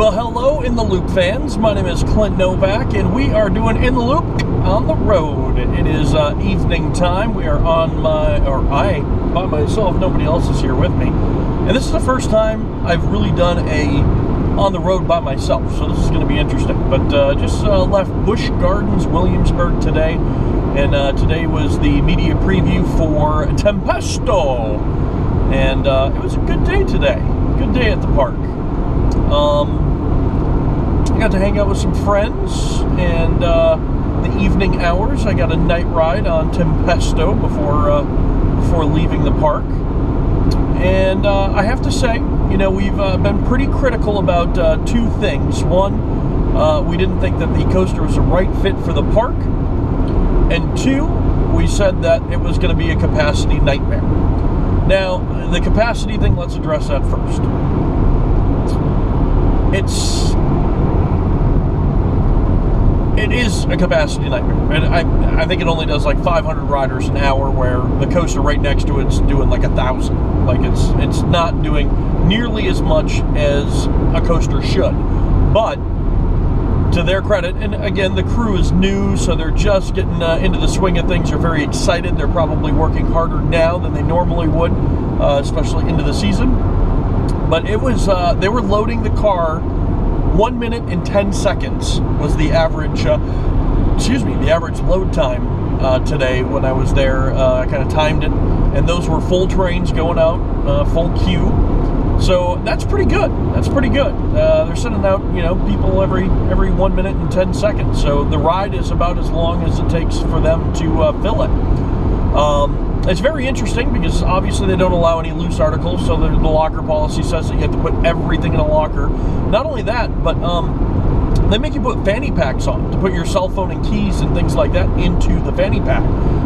Well, hello In the Loop fans. My name is Clint Novak, and we are doing In the Loop on the road. It is evening time. We are I by myself. Nobody else is here with me. And this is the first time I've really done a on the road by myself, so this is going to be interesting. But just left Busch Gardens, Williamsburg today, and today was the media preview for Tempesto. And it was a good day today. Good day at the park. I got to hang out with some friends, and the evening hours I got a night ride on Tempesto before leaving the park. And I have to say, you know, we've been pretty critical about two things. One, we didn't think that the coaster was the right fit for the park, and two, we said that it was going to be a capacity nightmare. Now, the capacity thing, let's address that first. It is a capacity nightmare, and I think it only does like 500 riders an hour, where the coaster right next to it's doing like 1,000. Like it's not doing nearly as much as a coaster should. But to their credit, and again, the crew is new, so they're just getting into the swing of things. They're very excited. They're probably working harder now than they normally would, especially into the season. But it was they were loading the car 1 minute and 10 seconds was the average. The average load time today when I was there. I kind of timed it, and those were full trains going out, full queue. So that's pretty good. That's pretty good. They're sending out, you know, people every 1 minute and 10 seconds. So the ride is about as long as it takes for them to fill it. It's very interesting because obviously they don't allow any loose articles. So the locker policy says that you have to put everything in a locker. Not only that, but they make you put fanny packs on to put your cell phone and keys and things like that into the fanny pack.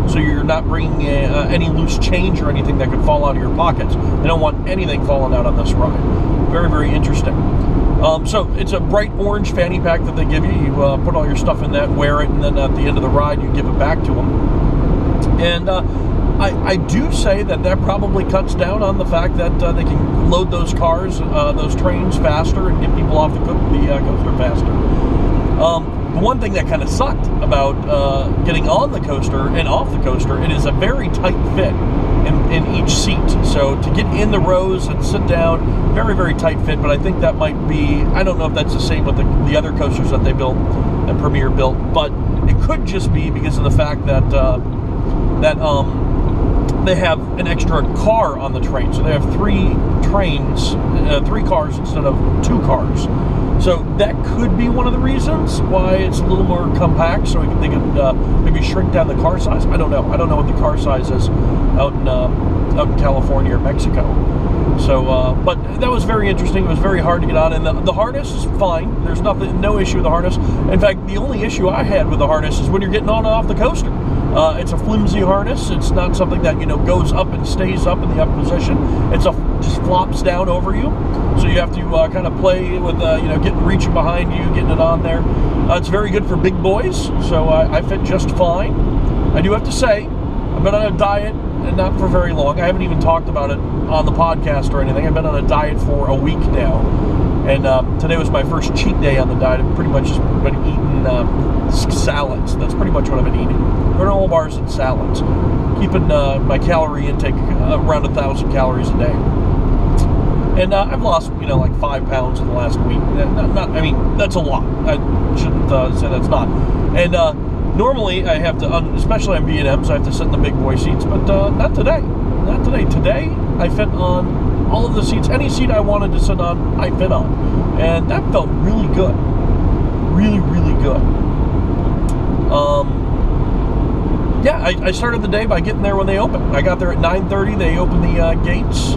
So you're not bringing any loose change or anything that could fall out of your pockets. They don't want anything falling out on this ride. Very, very interesting. So it's a bright orange fanny pack that they give you. You put all your stuff in that, wear it, and then at the end of the ride, you give it back to them. And I do say that probably cuts down on the fact that they can load those cars, those trains faster and get people off the coaster faster. The one thing that kind of sucked about getting on the coaster and off the coaster, it is a very tight fit in each seat. So to get in the rows and sit down, very, very tight fit. But I think that might be, I don't know if that's the same with the other coasters that they built, that Premier built, but it could just be because of the fact that they have an extra car on the train. So they have three cars instead of 2 cars. So that could be one of the reasons why it's a little more compact, so they could maybe shrink down the car size. I don't know. I don't know what the car size is out in California or Mexico. So, but that was very interesting. It was very hard to get on, and the harness is fine. There's no issue with the harness. In fact, the only issue I had with the harness is when you're getting on and off the coaster. It's a flimsy harness. It's not something that, you know, goes up and stays up in the up position. Just flops down over you. So you have to kind of play with, reaching behind you, getting it on there. It's very good for big boys, so I fit just fine. I do have to say, I've been on a diet, and not for very long. I haven't even talked about it on the podcast or anything. I've been on a diet for a week now. And today was my first cheat day on the diet. I've pretty much just been eating salads. That's pretty much what I've been eating. Granola bars and salads. Keeping my calorie intake around 1,000 calories a day. And I've lost, like 5 pounds in the last week. That's a lot. I shouldn't say that's not. And normally I have to, especially on B&Ms, I have to sit in the big boy seats. But not today. Not today. Today I fit on all of the seats. Any seat I wanted to sit on, I fit on. And that felt really good. Really, really good. I started the day by getting there when they opened. I got there at 9:30. They opened the gates.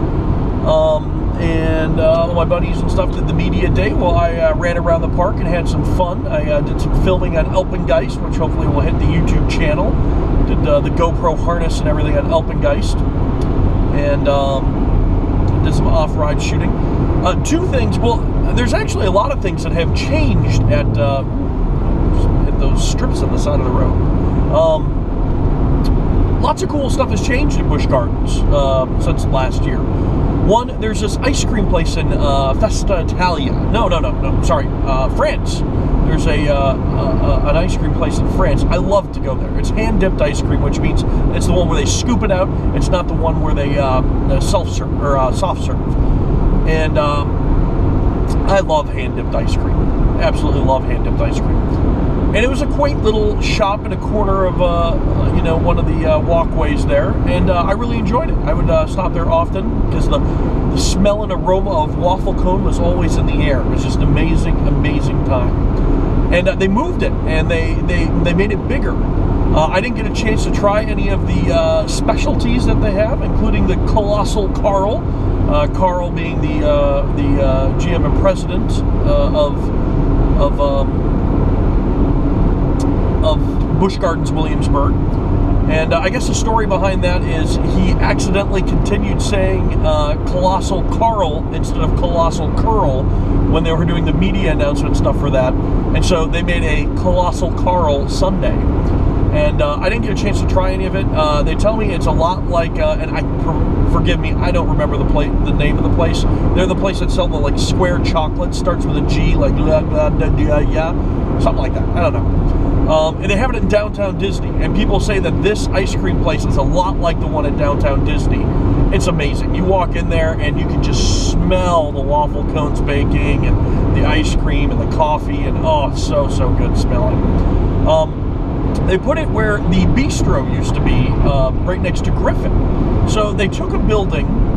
And all my buddies and stuff did the media day. Well, I ran around the park and had some fun. I did some filming on Alpengeist, which hopefully will hit the YouTube channel. Did the GoPro harness and everything on Alpengeist. And did some off-ride shooting. 2 things. Well, there's actually a lot of things that have changed at those strips on the side of the road. Lots of cool stuff has changed in Busch Gardens since last year. One, there's this ice cream place in Festa Italia. No, sorry, France. There's an ice cream place in France. I love to go there. It's hand-dipped ice cream, which means it's the one where they scoop it out. It's not the one where they self-serve or soft serve. And I love hand-dipped ice cream. Absolutely love hand-dipped ice cream. And it was a quaint little shop in a corner of one of the walkways there, and I really enjoyed it. I would stop there often because the smell and aroma of waffle cone was always in the air. It was just an amazing, amazing time. And they moved it, and they made it bigger. I didn't get a chance to try any of the specialties that they have, including the Colossal Carl. Carl being the GM and president of Busch Gardens, Williamsburg. And I guess the story behind that is he accidentally continued saying Colossal Carl instead of Colossal Curl when they were doing the media announcement stuff for that. And so they made a Colossal Carl sundae. And I didn't get a chance to try any of it. They tell me it's a lot like, forgive me, I don't remember the name of the place. They're the place that sell the like square chocolate, starts with a G, like something like that. I don't know. And they have it in downtown Disney. And people say that this ice cream place is a lot like the one at downtown Disney. It's amazing. You walk in there and you can just smell the waffle cones baking and the ice cream and the coffee, and oh, it's so good smelling. They put it where the bistro used to be, right next to Griffin. So they took a building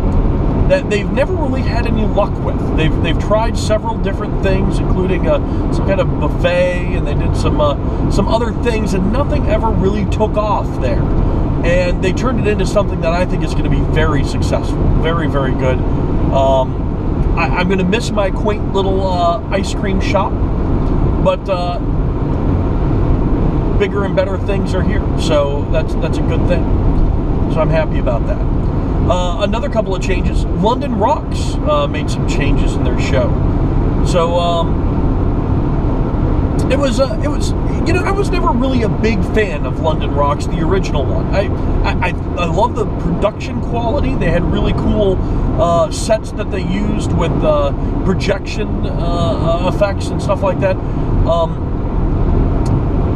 that they've never really had any luck with. They've tried several different things, including some kind of buffet, and they did some other things, and nothing ever really took off there. And they turned it into something that I think is going to be very successful, very, very good. I'm going to miss my quaint little ice cream shop, but bigger and better things are here, so that's a good thing. So I'm happy about that. Another couple of changes. London Rocks made some changes in their show. So it was I was never really a big fan of London Rocks, the original one. I love the production quality. They had really cool sets that they used with projection effects and stuff like that.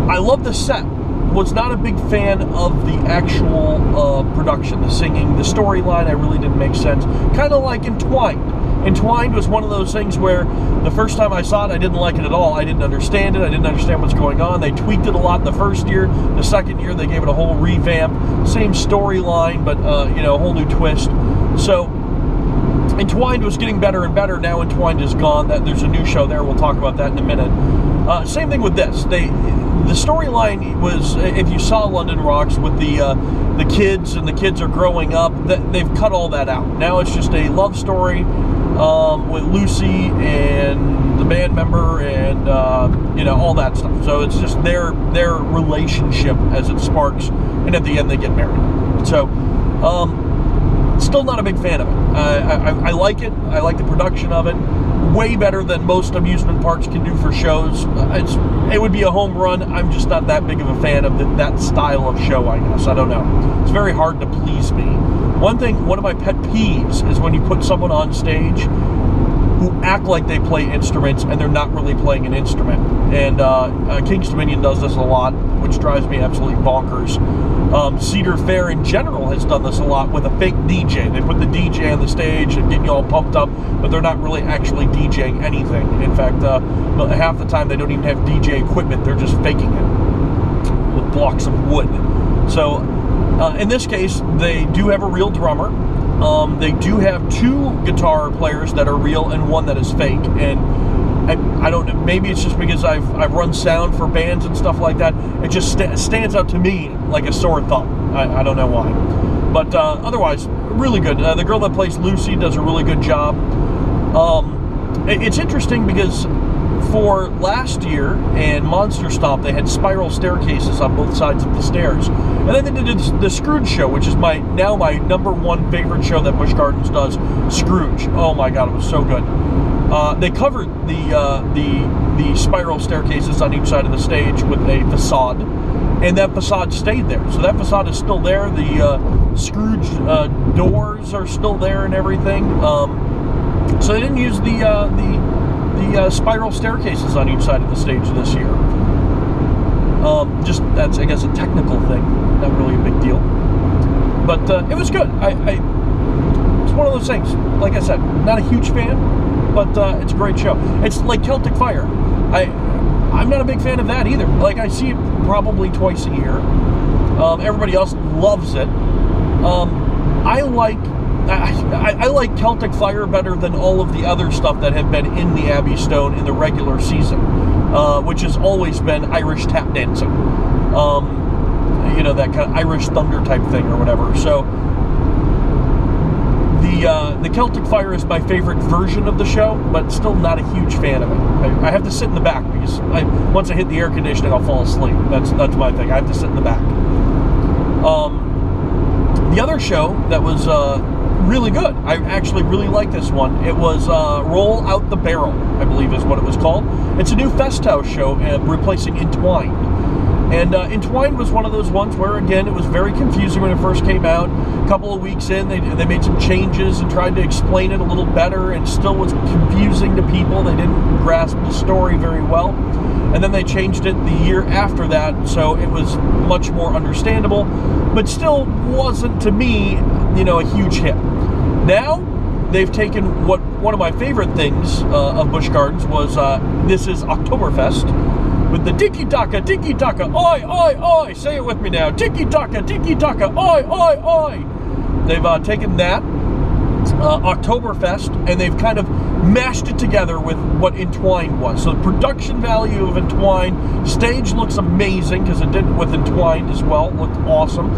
I love the set. Was not a big fan of the actual production, the singing, the storyline. I really didn't make sense. Kind of like Entwined. Entwined was one of those things where the first time I saw it, I didn't like it at all. I didn't understand it. I didn't understand what's going on. They tweaked it a lot the first year. The second year, they gave it a whole revamp. Same storyline, but a whole new twist. So Entwined was getting better and better. Now Entwined is gone. There's a new show there. We'll talk about that in a minute. Same thing with this. The storyline was, if you saw London Rocks with the kids, and the kids are growing up, they've cut all that out. Now it's just a love story with Lucy and the band member and all that stuff. So it's just their relationship as it sparks, and at the end they get married. So still not a big fan of it. I like it. I like the production of it. Way better than most amusement parks can do for shows. It would be a home run. I'm just not that big of a fan of that style of show, I guess. I don't know. It's very hard to please me. One of my pet peeves is when you put someone on stage who act like they play instruments and they're not really playing an instrument. And King's Dominion does this a lot, which drives me absolutely bonkers. Cedar Fair in general has done this a lot with a fake DJ. They put the DJ on the stage and get you all pumped up, but they're not really actually DJing anything. In fact, half the time they don't even have DJ equipment. They're just faking it with blocks of wood. So in this case, they do have a real drummer. They do have 2 guitar players that are real and one that is fake. And I don't know, maybe it's just because I've run sound for bands and stuff like that. It just stands out to me like a sore thumb. I don't know why. But otherwise, really good. The girl that plays Lucy does a really good job. It's interesting because for last year and Monster Stomp, they had spiral staircases on both sides of the stairs. And then they did the Scrooge show, which is my #1 favorite show that Busch Gardens does, Scrooge. Oh my God, it was so good. They covered the spiral staircases on each side of the stage with a facade, and that facade stayed there. So that facade is still there. The Scrooge doors are still there and everything. So they didn't use the spiral staircases on each side of the stage this year. Just that's, I guess, a technical thing, not really a big deal. But it was good. It's one of those things. Like I said, not a huge fan, but it's a great show. It's like Celtic Fire. I'm not a big fan of that either. Like, I see it probably twice a year. Everybody else loves it. I like Celtic Fire better than all of the other stuff that have been in the Abbey Stone in the regular season, which has always been Irish tap dancing. You know, that kind of Irish thunder type thing or whatever. So the Celtic Fire is my favorite version of the show, but still not a huge fan of it. I have to sit in the back because once I hit the air conditioning, I'll fall asleep. That's my thing. I have to sit in the back. The other show that was really good, I actually really like this one. It was Roll Out the Barrel, I believe is what it was called. It's a new Fest House show replacing Entwined. And Entwined was one of those ones where, again, it was very confusing when it first came out. A couple of weeks in, they made some changes and tried to explain it a little better, and still was confusing to people. They didn't grasp the story very well. And then they changed it the year after that, so it was much more understandable, but still wasn't, to me, you know, a huge hit. Now, they've taken one of my favorite things of Busch Gardens was, this is Oktoberfest, with the tiki-taka, oi, oi, oi, say it with me now, tiki-taka, oi, oi, oi. They've taken that, Oktoberfest, and they've kind of mashed it together with what Entwined was. So the production value of Entwined, stage looks amazing, because it did with Entwined as well, it looked awesome.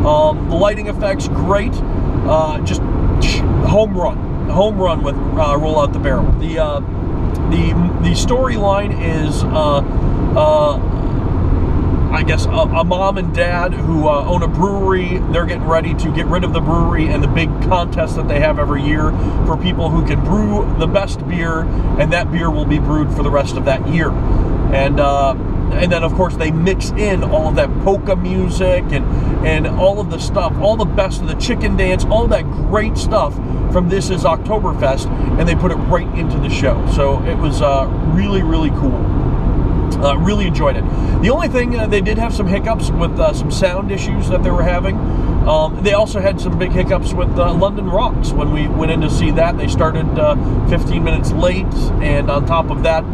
The lighting effects, great, just home run with Roll Out the Barrel. The storyline is, I guess, a mom and dad who own a brewery. They're getting ready to get rid of the brewery and the big contest that they have every year for people who can brew the best beer, and that beer will be brewed for the rest of that year. And then, of course, they mix in all of that polka music and all of the stuff, all the best of the chicken dance, all that great stuff from This Is Oktoberfest, and they put it right into the show. So it was really, really cool. Really enjoyed it. The only thing, they did have some hiccups with some sound issues that they were having. They also had some big hiccups with London Rocks. When we went in to see that, they started 15 minutes late, and on top of that,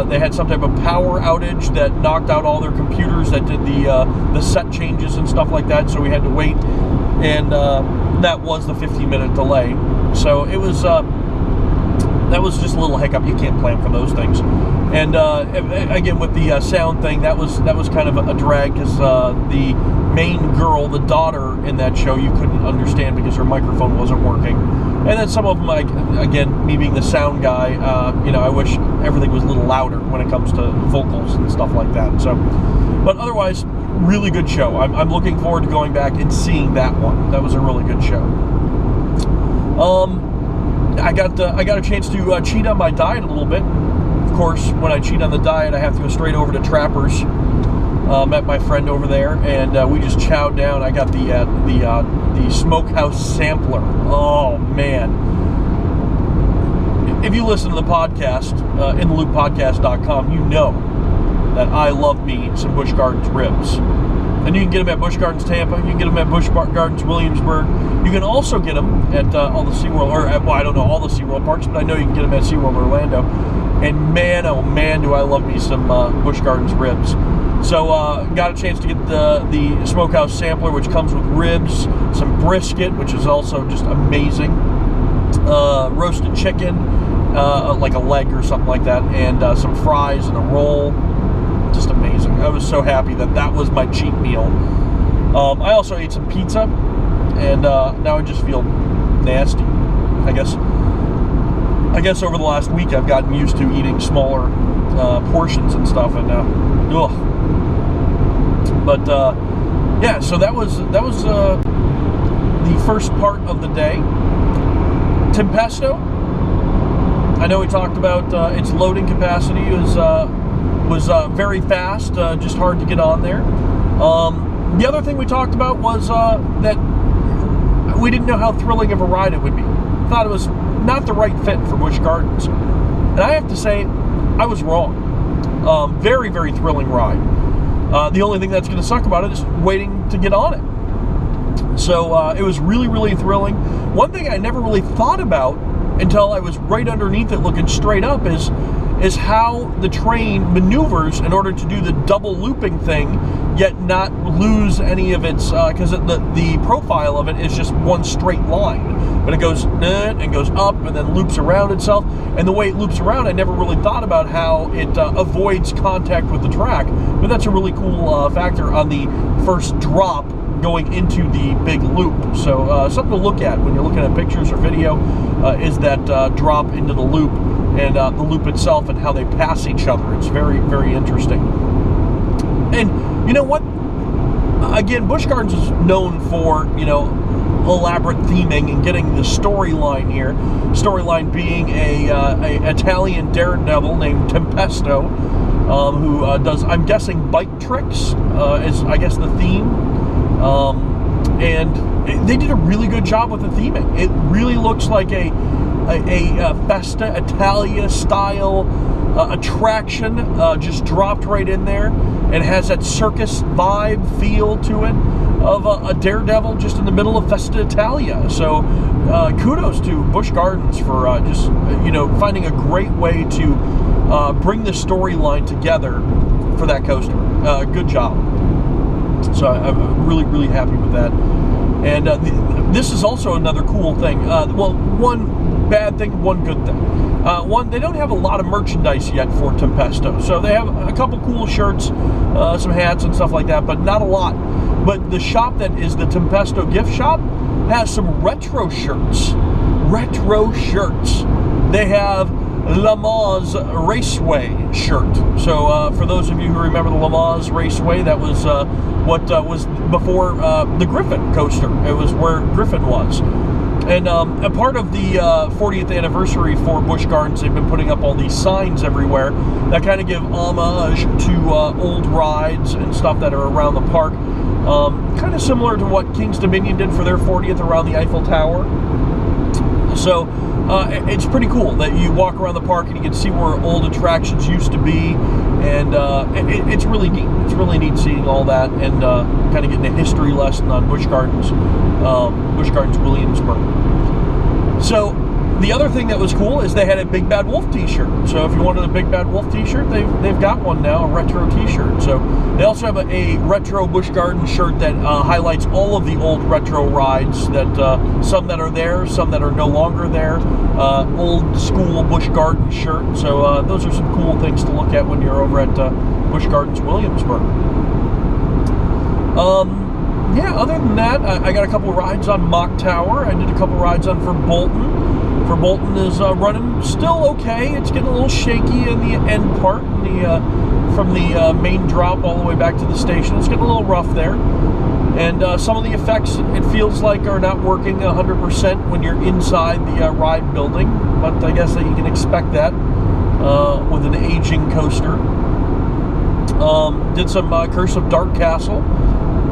they had some type of power outage that knocked out all their computers that did the set changes and stuff like that, so we had to wait, and that was the 15-minute delay. So it was, that was just a little hiccup. You can't plan for those things. And again, with the sound thing, that was kind of a drag, because the main girl, the daughter in that show, you couldn't understand because her microphone wasn't working. And then some of them, again, me being the sound guy, you know, I wish everything was a little louder when it comes to vocals and stuff like that. So, but otherwise, really good show. I'm looking forward to going back and seeing that one. That was a really good show. I got a chance to cheat on my diet a little bit. Of course, when I cheat on the diet, I have to go straight over to Trappers. Met my friend over there, and we just chowed down. I got the Smokehouse Sampler. Oh man! If you listen to the podcast, intheloopodcast.com, you know that I love me some Busch Gardens ribs. And you can get them at Busch Gardens Tampa. You can get them at Busch Gardens Williamsburg. You can also get them at all the SeaWorld, or well, I don't know all the SeaWorld parks, but I know you can get them at SeaWorld Orlando. And man, oh man, do I love me some Busch Gardens ribs. So got a chance to get the Smokehouse Sampler, which comes with ribs, some brisket, which is also just amazing, roasted chicken, like a leg or something like that, and some fries and a roll. Just amazing. I was so happy that was my cheat meal. I also ate some pizza, and now I just feel nasty. I guess over the last week I've gotten used to eating smaller portions and stuff, and ugh. But yeah, so that was the first part of the day. Tempesto, I know we talked about its loading capacity was very fast, just hard to get on there. The other thing we talked about was that we didn't know how thrilling of a ride it would be. Thought it was not the right fit for Busch Gardens. And I have to say, I was wrong. Very, very thrilling ride. The only thing that's going to suck about it is waiting to get on it. So it was really, really thrilling. One thing I never really thought about until I was right underneath it looking straight up is how the train maneuvers in order to do the double looping thing, yet not lose any of its, because the profile of it is just one straight line, but it goes and goes up and then loops around itself. And the way it loops around, I never really thought about how it avoids contact with the track, but that's a really cool factor on the first drop going into the big loop. So something to look at when you're looking at pictures or video is that drop into the loop and the loop itself and how they pass each other. It's very, very interesting. And you know what? Again, Busch Gardens is known for, elaborate theming and getting the storyline here. Storyline being a Italian daredevil named Tempesto, who does, I'm guessing, bike tricks is, I guess, the theme. And they did a really good job with the theming. It really looks like a Festa Italia style attraction, just dropped right in there, and has that circus vibe feel to it of a daredevil just in the middle of Festa Italia. So kudos to Busch Gardens for just finding a great way to bring the storyline together for that coaster. Good job. So I'm really, really happy with that. And this is also another cool thing. Well, one bad thing, one good thing. One, they don't have a lot of merchandise yet for Tempesto. So they have a couple cool shirts, some hats and stuff like that, but not a lot. But the shop that is the Tempesto gift shop has some retro shirts. Retro shirts. They have Le Mans Raceway shirt. So for those of you who remember the Le Mans Raceway, that was what was before the Griffin coaster. It was where Griffin was. And a part of the 40th anniversary for Busch Gardens, they've been putting up all these signs everywhere that kind of give homage to old rides and stuff that are around the park. Kind of similar to what King's Dominion did for their 40th around the Eiffel Tower. So it's pretty cool that you walk around the park and you can see where old attractions used to be, and it's really neat. It's really neat seeing all that and kind of getting a history lesson on Busch Gardens Williamsburg. So the other thing that was cool is they had a Big Bad Wolf t-shirt. So if you wanted a Big Bad Wolf t-shirt, they've got one now, a retro t-shirt. So they also have a retro Busch Gardens shirt that highlights all of the old retro rides, that some that are there, some that are no longer there, old school Busch Gardens shirt. So those are some cool things to look at when you're over at Busch Gardens Williamsburg. Yeah, other than that, I got a couple rides on Mock Tower. I did a couple rides on For Bolton. For Bolton is running still okay. It's getting a little shaky in the end part, from the main drop all the way back to the station. It's getting a little rough there. And some of the effects, it feels like, are not working 100% when you're inside the ride building. But I guess that you can expect that with an aging coaster. Did some Curse of Dark Castle.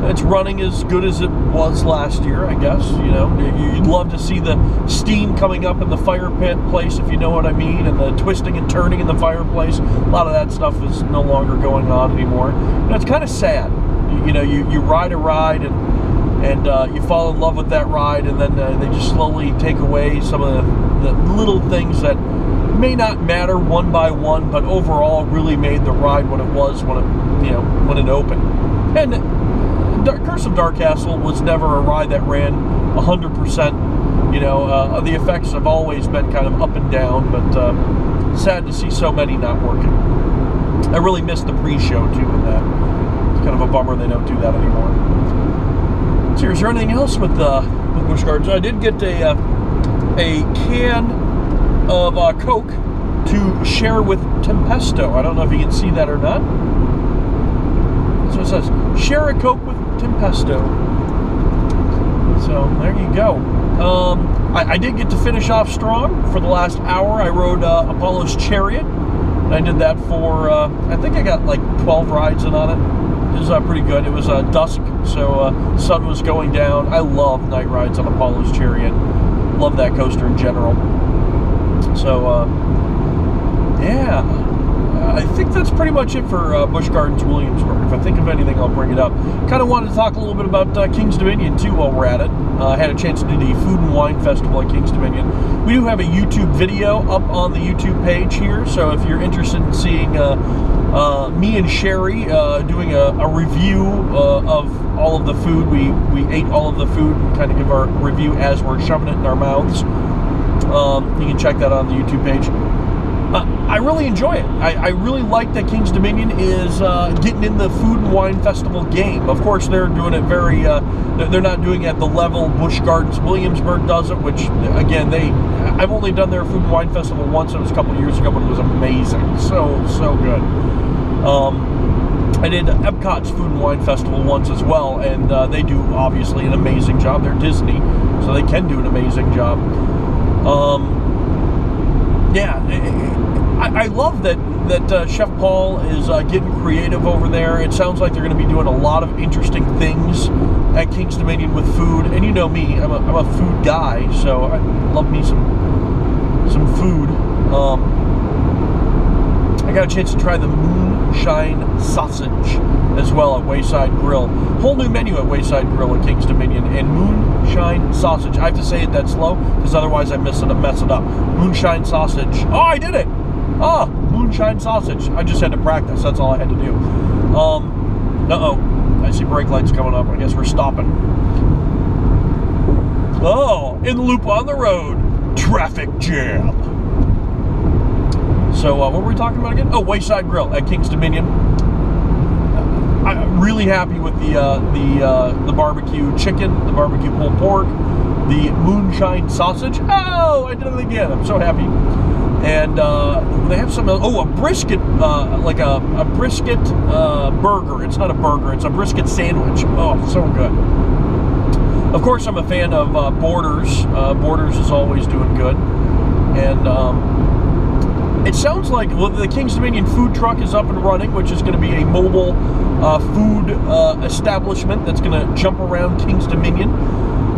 It's running as good as it was last year, I guess. You'd love to see the steam coming up in the fire pit place, if you know what I mean, and the twisting and turning in the fireplace. A lot of that stuff is no longer going on anymore. It's kind of sad. You ride a ride and you fall in love with that ride, and then they just slowly take away some of the little things that may not matter one by one, but overall really made the ride what it was when it opened. And Curse of Dark Castle was never a ride that ran 100%. The effects have always been kind of up and down, but sad to see so many not working. I really missed the pre-show too in that. It's kind of a bummer they don't do that anymore. So is there anything else with Busch Gardens? I did get a can of Coke to share with Tempesto. I don't know if you can see that or not. So it says, share a Coke with Tempesto. So there you go. I did get to finish off strong. For the last hour, I rode Apollo's Chariot. And I did that for, I think I got like 12 rides in on it. is pretty good. It was dusk, so sun was going down. I love night rides on Apollo's Chariot. Love that coaster in general. So, yeah, I think that's pretty much it for Busch Gardens Williamsburg. If I think of anything, I'll bring it up. Kind of wanted to talk a little bit about King's Dominion, too, while we're at it. I had a chance to do the Food and Wine Festival at King's Dominion. We do have a YouTube video up on the YouTube page here, so if you're interested in seeing me and Sherry doing a review of all of the food, we ate all of the food and kind of give our review as we're shoving it in our mouths. You can check that on the YouTube page. I really enjoy it. I really like that King's Dominion is getting in the Food and Wine Festival game. Of course, they're doing it very, they're not doing it at the level Busch Gardens Williamsburg does it, which, again, I've only done their Food and Wine Festival once. It was a couple of years ago, but it was amazing. So good. I did Epcot's Food and Wine Festival once as well, and they do, obviously, an amazing job. They're Disney, so they can do an amazing job. Yeah, I love that Chef Paul is getting creative over there. It sounds like they're going to be doing a lot of interesting things at King's Dominion with food. And you know me, I'm a food guy, so I love me some food. I got a chance to try the Moonshine Sausage as well at Wayside Grill. Whole new menu at Wayside Grill at King's Dominion. And Moonshine Sausage. I have to say it that slow because otherwise I mess it up. Moonshine Sausage. Oh, I did it! Ah, Moonshine Sausage. I just had to practice. That's all I had to do. Uh-oh. I see brake lights coming up. I guess we're stopping. Oh, in the loop on the road. Traffic jam. So, what were we talking about again? Oh, Wayside Grill at King's Dominion. I'm really happy with the barbecue chicken, the barbecue pulled pork, the Moonshine Sausage. Oh, I did it again. I'm so happy. And they have some, a brisket, like a brisket burger. It's not a burger, it's a brisket sandwich. Oh, so good. Of course, I'm a fan of Borders. Borders is always doing good. And it sounds like the King's Dominion food truck is up and running, which is going to be a mobile food establishment that's going to jump around King's Dominion.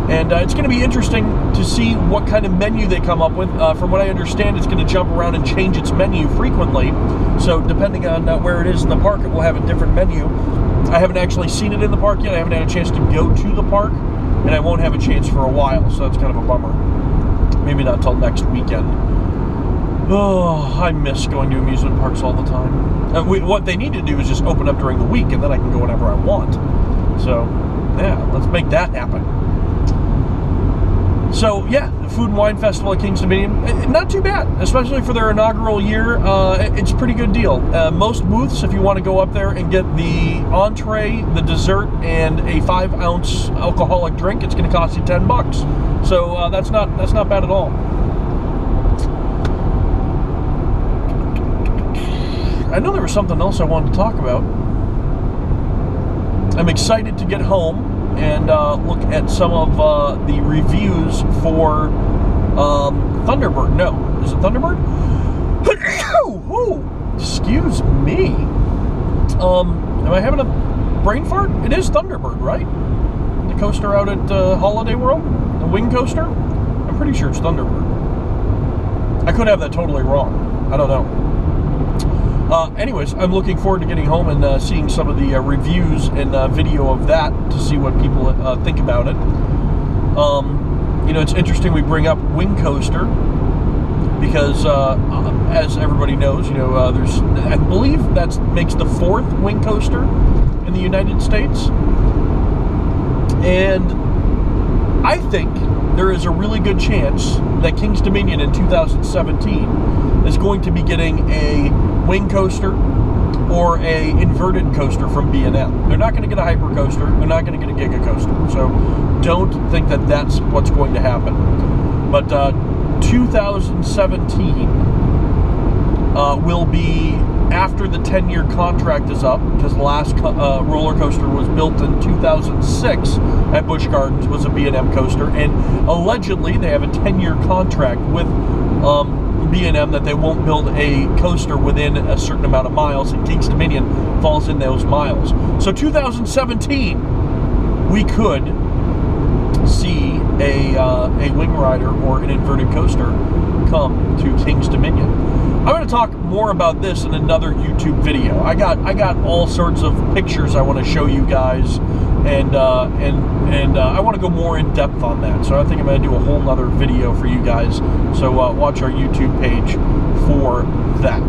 And it's going to be interesting to see what kind of menu they come up with. From what I understand, it's going to jump around and change its menu frequently. So depending on where it is in the park, it will have a different menu. I haven't actually seen it in the park yet. I haven't had a chance to go to the park, and I won't have a chance for a while, so that's kind of a bummer. Maybe not till next weekend. Oh, I miss going to amusement parks all the time. What they need to do is just open up during the week, and then I can go whenever I want. So, yeah, let's make that happen. So, yeah, the Food and Wine Festival at King's Dominion, not too bad, especially for their inaugural year. It's a pretty good deal. Most booths, if you want to go up there and get the entree, the dessert, and a 5-ounce alcoholic drink, it's going to cost you $10. So that's not bad at all. I know there was something else I wanted to talk about. I'm excited to get home and look at some of the reviews for Thunderbird. No, is it Thunderbird? Oh, excuse me. Am I having a brain fart? It is Thunderbird, right? The coaster out at Holiday World? The wing coaster? I'm pretty sure it's Thunderbird. I could have that totally wrong. I don't know. Anyways, I'm looking forward to getting home and seeing some of the reviews and video of that to see what people think about it. You know, it's interesting we bring up Wing Coaster because, as everybody knows, you know, I believe that makes the 4th Wing Coaster in the United States. And I think there is a really good chance that King's Dominion in 2017 is going to be getting a wing coaster or a inverted coaster from B&M. They're not going to get a hyper coaster. They're not going to get a giga coaster. So don't think that that's what's going to happen. But 2017 will be after the 10-year contract is up, because the last roller coaster was built in 2006 at Busch Gardens, was a B&M coaster, and allegedly they have a 10-year contract with B&M that they won't build a coaster within a certain amount of miles, and Kings Dominion falls in those miles. So 2017, we could see a Wing Rider or an inverted coaster come to Kings Dominion. I'm going to talk more about this in another YouTube video. I got all sorts of pictures I want to show you guys, and I want to go more in depth on that. So I think I'm going to do a whole nother video for you guys. So watch our YouTube page for that.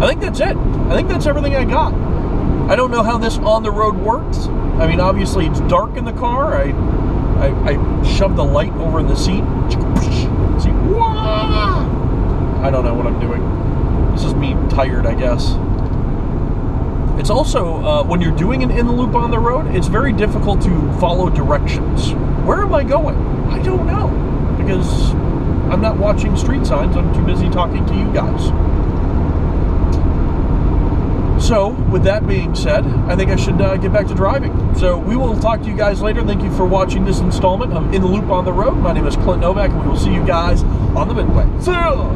I think that's it. I think that's everything I got. I don't know how this on the road works. I mean, obviously it's dark in the car. I shoved the light over in the seat. See, I don't know what I'm doing. This is me tired, I guess. It's also, when you're doing an in-the-loop on the road, it's very difficult to follow directions. Where am I going? I don't know, because I'm not watching street signs. I'm too busy talking to you guys. So, with that being said, I think I should get back to driving. So, we will talk to you guys later. Thank you for watching this installment of In the Loop on the Road. My name is Clint Novak, and we will see you guys on the Midway. See ya!